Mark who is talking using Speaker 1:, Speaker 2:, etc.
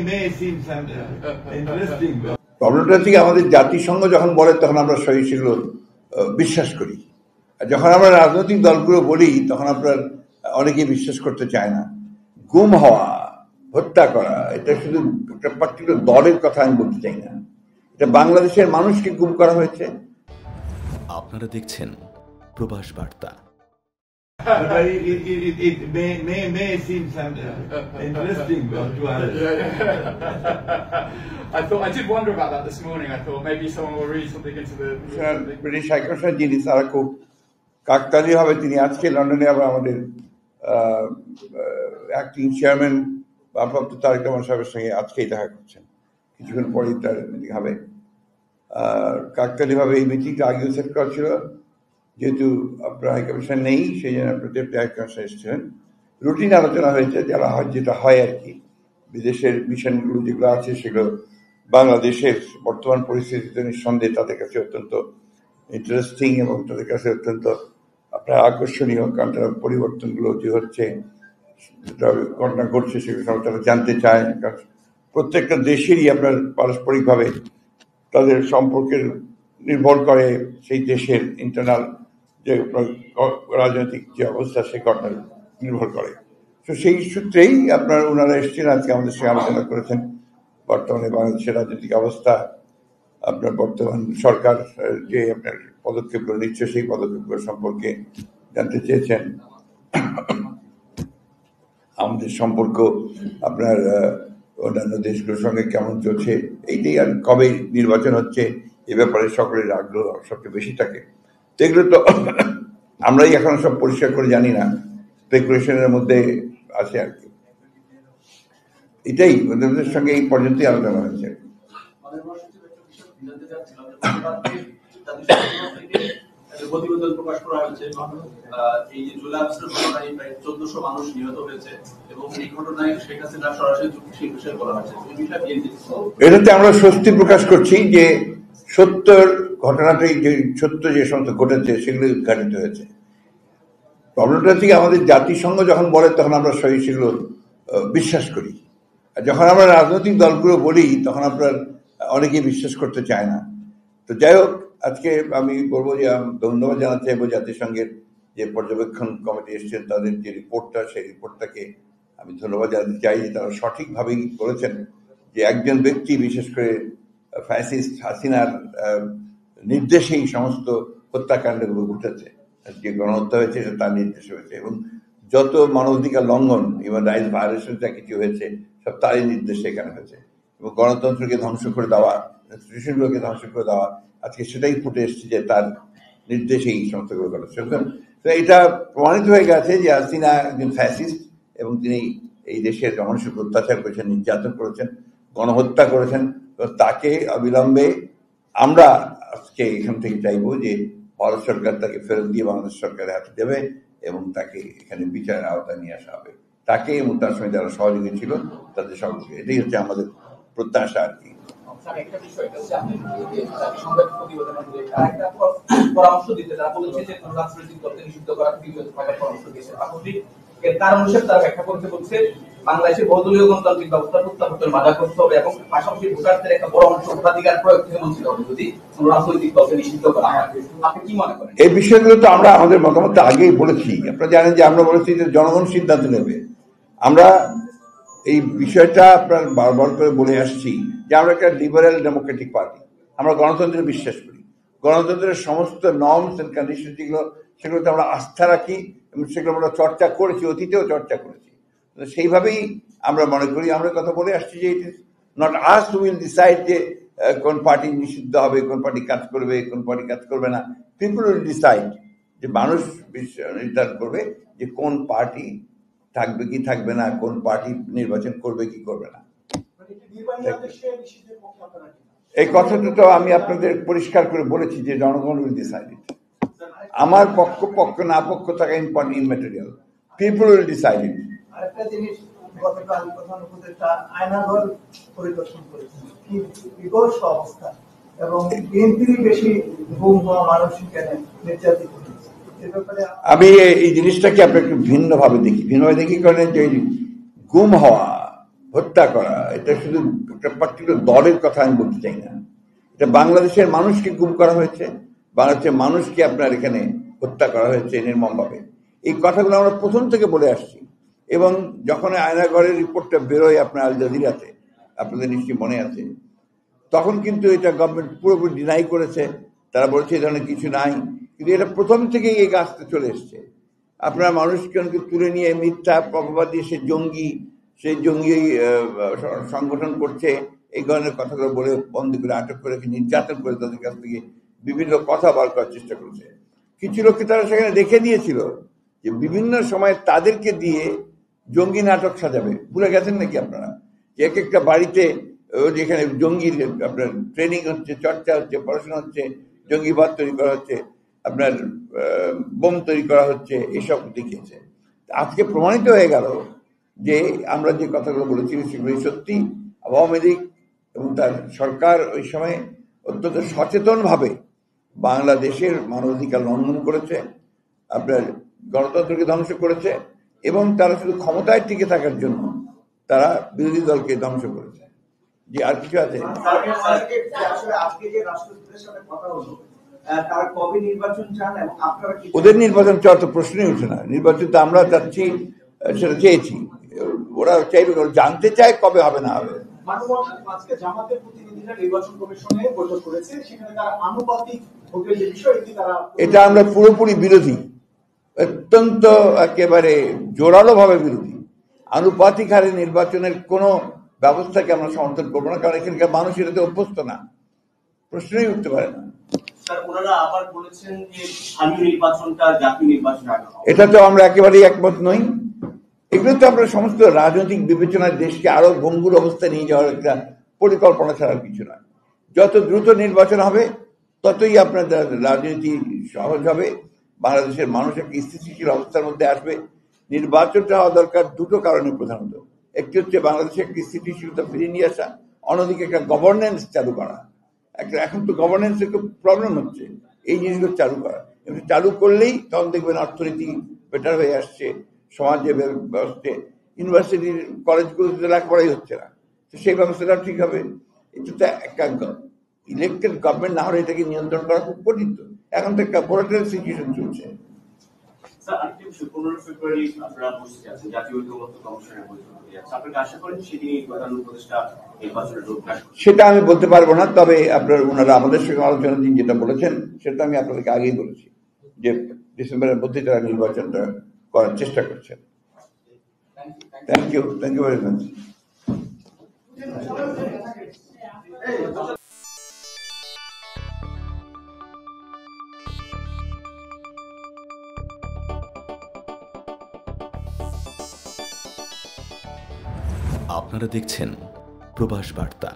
Speaker 1: may seem interesting.
Speaker 2: প্রবলেমটা থেকে আমাদের জাতিসংঘ যখন বলে তখন আমরা সহি সেগুলো বিশ্বাস করি, আর যখন আমরা রাজনৈতিক দলগুলো বলি তখন আপনার অনেকেই বিশ্বাস করতে চায় না। গুম হওয়া, হত্যা করা, এটা শুধু একটা পার্টিকুলার দলের কথা আমি বলতে চাই না, এটা বাংলাদেশের মানুষকে গুম করা হয়েছে।
Speaker 3: আপনারা দেখছেন প্রবাস বার্তা।
Speaker 1: It may seem interesting to others.
Speaker 4: I did wonder about that this morning. I thought maybe someone will read something into the.
Speaker 2: British high commissioner যিনি, তারা খুব কাকতালীয় ভাবে তিনি আজকে লন্ডনে আবার আমাদের অ্যাক্টিং চেয়ারম্যান ভারপ্রাপ্ত তারেক রহমান সাহেবের সঙ্গে আজকেই দেখা করছেন, কিছুক্ষণ পরেই তার মিটিং হবে। কাকতালীয়ভাবে এই মিটিংটা আগেও সেট করা ছিল, যেহেতু আপনার হাইকমিশন নেই সেই জন্য আপনার ডেপুটি হাইকমিশনার এসেছিলেন। রুটিন আলোচনা হয়েছে, যারা যেটা হয় আর কি, বিদেশের মিশনগুলো যেগুলো আছে সেগুলো বাংলাদেশের বর্তমান পরিস্থিতিতে নিঃসন্দেহে তাদের কাছে অত্যন্ত ইন্টারেস্টিং এবং তাদের কাছে অত্যন্ত আপনার আকর্ষণীয়, কারণ তারা পরিবর্তনগুলো যে হচ্ছে, ঘটনা ঘটছে সেগুলো সব তারা জানতে চায়। কারণ প্রত্যেকটা দেশেরই আপনার পারস্পরিকভাবে তাদের সম্পর্কের নির্ভর করে সেই দেশের ইন্টারনাল যে রাজনৈতিক যে অবস্থা সে ঘটনা নির্ভর করে। তো সেই সূত্রেই আপনার ওনারা এসেছেন, আজকে আমাদের সঙ্গে আলোচনা করেছেন বর্তমানে বাংলাদেশের রাজনৈতিক অবস্থা, আপনার বর্তমান সরকার যে আপনার পদক্ষেপগুলো নিচ্ছে সেই পদক্ষেপগুলো সম্পর্কে জানতে চেয়েছেন। আমাদের সম্পর্ক আপনার অন্যান্য দেশগুলোর সঙ্গে কেমন চলছে, এইটাই, আর কবে নির্বাচন হচ্ছে এ ব্যাপারে সকলের আগ্রহ সবচেয়ে বেশি থাকে। তো এগুলো তো আমরাই এখন সব পরিষ্কার করে জানি না, স্পেকুলেশনের মধ্যে আছে আর কি। এটাই ওদের সঙ্গে এই পর্যন্তই আলোচনা হয়েছে।
Speaker 5: প্রতিবেদন প্রকাশ করা হয়েছে, এই যে জুলাই আগস্টের ঘটনায় প্রায় 1400 মানুষ নিহত হয়েছে এবং এই ঘটনায় শেখ হাসিনা সরাসরি যুক্তিশীল বিষয় বলা হয়েছে।
Speaker 2: এটাতে আমরা স্বস্তি প্রকাশ করছি যে সত্যর ঘটনাটাই, যে সত্য যে সমস্ত ঘটেছে সেগুলো উদ্ঘাটিত হয়েছে। প্রবলেমটা থেকে আমাদের জাতিসংঘ যখন বলে তখন আমরা সহি সেগুলো বিশ্বাস করি, আর যখন আমরা রাজনৈতিক দলগুলো বলি তখন আপনার অনেকেই বিশ্বাস করতে চায় না। তো যাই হোক, আজকে আমি বলবো যে ধন্যবাদ জানাতে চাইবো জাতিসংঘের যে পর্যবেক্ষণ কমিটি এসেছেন, তাদের যে রিপোর্টটা, সেই রিপোর্টটাকে আমি ধন্যবাদ জানাতে চাই যে তারা সঠিকভাবেই বলেছেন যে একজন ব্যক্তি, বিশেষ করে ফ্যাসিস্ট হাসিনার নির্দেশেই সমস্ত হত্যাকাণ্ডগুলো ঘটেছে, যে গণহত্যা হয়েছে সেটা তার নির্দেশে হয়েছে, এবং যত মানবাধিকার লঙ্ঘন, হিউম্যান রাইটস ভায়োলেশন যা কিছু হয়েছে সব তারই নির্দেশে এখানে হয়েছে, এবং গণতন্ত্রকে ধ্বংস করে দেওয়া, ইনস্টিটিউশনগুলোকে ধ্বংস করে দেওয়া, আজকে সেটাই ফুটে এসছে যে তার নির্দেশেই এই সমস্তগুলো ঘটেছে। তো এটা প্রমাণিত হয়ে গেছে যে হাসিনা একজন ফ্যাসিস্ট এবং তিনি এই দেশের মানুষকে অত্যাচার করেছেন, নির্যাতন করেছেন, গণহত্যা করেছেন। তো তাকে অবিলম্বে আমরা আজকে এখান থেকে চাইবো যে ভারত সরকার তাকে ফেরত দিয়ে বাংলাদেশ সরকারের হাতে দেবে এবং তাকে এখানে বিচারের আওতায় নিয়ে আসা হবে, তাকে এবং তার সঙ্গে যারা সহযোগী ছিল তাদের সহযোগী। এটাই হচ্ছে আমাদের প্রত্যাশা আর কি।
Speaker 5: পরামর্শ দিতে তারা বলেছে যে রাজনৈতিক দলকে নিষিদ্ধ করা পরামর্শ দিয়েছে। এর কারণ হিসেবে তারা ব্যাখ্যা করতে বলছে বাংলাদেশের বহুদলীয় গণতান্ত্রিক ব্যবস্থা প্রত্যাবর্তন বাধা করতে হবে এবং পাশাপাশি ভোটারদের একটা বড় অংশ ভোটাধিকার প্রয়োগ থেকে বঞ্চিত হবে যদি রাজনৈতিক দলকে নিষিদ্ধ করা হয়। আপনি কি মনে করেন?
Speaker 2: এই বিষয়গুলো তো আমরা আমাদের মতামত আগেই বলেছি। আপনারা জানেন যে আমরা বলেছি যে জনগণ সিদ্ধান্ত নেবে। আমরা এই বিষয়টা আপনার বারবার করে বলে আসছি যে আমরা একটা লিবারেল ডেমোক্রেটিক পার্টি, আমরা গণতন্ত্রে বিশ্বাস করি। গণতন্ত্রের সমস্ত নর্মস এন্ড কন্ডিশন যেগুলো, সেগুলোতে আমরা আস্থা রাখি এবং সেগুলো আমরা চর্চা করেছি, অতীতেও চর্চা করেছি। সেইভাবেই আমরা মনে করি, আমরা কথা বলে আসছি যে it is not us to will decide যে কোন পার্টি নিষিদ্ধ হবে, কোন পার্টি কাজ করবে, কোন পার্টি কাজ করবে না। পিপল উইল ডিসাইড, যে মানুষ নির্ধারণ করবে যে কোন পার্টি থাকবে কি থাকবে না, কোন পার্টি নির্বাচন করবে কি করবে না। এই কথাটা তো আমি আপনাদের পরিষ্কার করে বলেছি যে জনগণ উইল ডিসাইড ইট। আমার পক্ষ না পক্ষ থাকা ইনম্যাটেরিয়াল, পিপল উইল ডিসাইড ইট।
Speaker 6: আরেকটা জিনিস, গতকাল প্রধান উপদেষ্টা আয়নাঘর পরিদর্শন করেছেন, কি বিকট অবস্থা, এবং বিএনপির বেশি গুম হওয়া মানুষ কেন নির্যাতিত হয়েছে।
Speaker 2: আমি এই জিনিসটাকে আপনি একটু ভিন্নভাবে দেখি কারণ যে গুম হওয়া, হত্যা করা, এটা শুধু একটা পার্টিকুলার দলের কথা আমি বলতে চাই না। এটা বাংলাদেশের মানুষকে গুম করা হয়েছে, বাংলাদেশের মানুষকে আপনার এখানে হত্যা করা হয়েছে নির্মমভাবে। এই কথাগুলো আমরা প্রথম থেকে বলে আসছি, এবং যখন আয়নাঘরের রিপোর্টটা বেরোয় আপনার আল জাজিরাতে, আপনাদের নিশ্চয়ই মনে আছে, তখন কিন্তু এটা গভর্নমেন্ট পুরোপুরি ডিনাই করেছে। তারা বলছে এই ধরনের কিছু নাই, কিন্তু এটা প্রথম থেকেই এই গাছটা চলে এসছে। আপনার মানুষকে তুলে নিয়ে মিথ্যা অপবাদ দিয়ে সেই জঙ্গি সংগঠন করছে, এই ধরনের কথাগুলো বলে বন্ধ করে আটক করে নির্যাতন করে তাদের কাছ থেকে বিভিন্ন কথা বার করার চেষ্টা করেছে। কিছু লোককে তারা সেখানে রেখে দিয়েছিল যে বিভিন্ন সময় তাদেরকে দিয়ে জঙ্গি নাটক সাজাবে। ভুলে গেছেন নাকি আপনারা? যে এক একটা বাড়িতে যেখানে জঙ্গির আপনার ট্রেনিং হচ্ছে, চর্চা হচ্ছে, পড়াশোনা হচ্ছে, জঙ্গিবাদ তৈরি করা হচ্ছে, আপনার বোম তৈরি করা হচ্ছে, এসব দেখিয়েছে। আজকে প্রমাণিত হয়ে গেল যে আমরা যে কথাগুলো বলেছিলাম সেগুলো সত্যি। আওয়ামী লীগ এবং তার সরকার ওই সময় অত্যন্ত সচেতনভাবে বাংলাদেশের মানবাধিকার লঙ্ঘন করেছে, আপনার গণতন্ত্রকে ধ্বংস করেছে, এবং তারা শুধু ক্ষমতায় টিকে থাকার জন্য তারা বিরোধী দলকে ধ্বংস করেছে। যে আর কিছু আছে? ওদের নির্বাচন চাওয়ার তো প্রশ্নই উঠে না। নির্বাচন তো আমরা চাচ্ছি, সেটা চেয়েছি, ওরা চাইবে, জানতে চায় কবে হবে না হবে। এটা আমরা পুরোপুরি বিরোধী, অত্যন্ত একেবারে জোরালো ভাবে বিরোধী। আনুপাতিক হারে নির্বাচনের কোনো ব্যবস্থাকে আমরা সমর্থন করবো না, কারণ এখানকার মানুষ এটাতে অভ্যস্ত না, প্রশ্নই উঠতে পারে না। এটা তো আমরা একেবারেই একমত নই। এগুলো তো আমরা সমস্ত রাজনৈতিক বিবেচনায় দেশকে আরো ভঙ্গুর অবস্থায় নিয়ে যাওয়ার একটা পরিকল্পনা ছাড়ার কিছু নয়। যত দ্রুত নির্বাচন হবে ততই আপনার রাজনীতি সহজ হবে, বাংলাদেশের মানুষ একটা স্থিতিশীল অবস্থার মধ্যে আসবে। নির্বাচনটা হওয়া দরকার দুটো কারণে প্রধানত। একটি হচ্ছে বাংলাদেশে একটা স্থিতিশীলতা ফিরিয়ে নিয়ে আসা, অন্যদিকে একটা গভর্নেন্স চালু করা। এখন তো গভর্নেন্সের খুব প্রবলেম হচ্ছে, এই জিনিসগুলো চালু করা। চালু করলেই তখন দেখবেন অর্থনীতি বেটার হয়ে আসছে, সমাজে ব্যবস্থা, ইউনিভার্সিটির কলেজগুলোতে লেখাপড়াই হচ্ছে না, তো সেই ব্যবস্থাটা ঠিক হবে। এটা একটা ইলেকটেড গভর্নমেন্ট না হলে এটাকে নিয়ন্ত্রণ করা খুব কঠিন। তো এখন তো একটা ভোলাটাইল সিচুয়েশন চলছে। সেটা আমি বলতে পারবো না, তবে আপনার ওনারা আমাদের সঙ্গে আলোচনার দিন যেটা বলেছেন সেটা আমি আপনাদেরকে আগেই বলেছি যে ডিসেম্বরের মধ্যে তারা নির্বাচনটা করার চেষ্টা করছেন। Thank you very much.
Speaker 3: আপনারা দেখছেন প্রবাস বার্তা।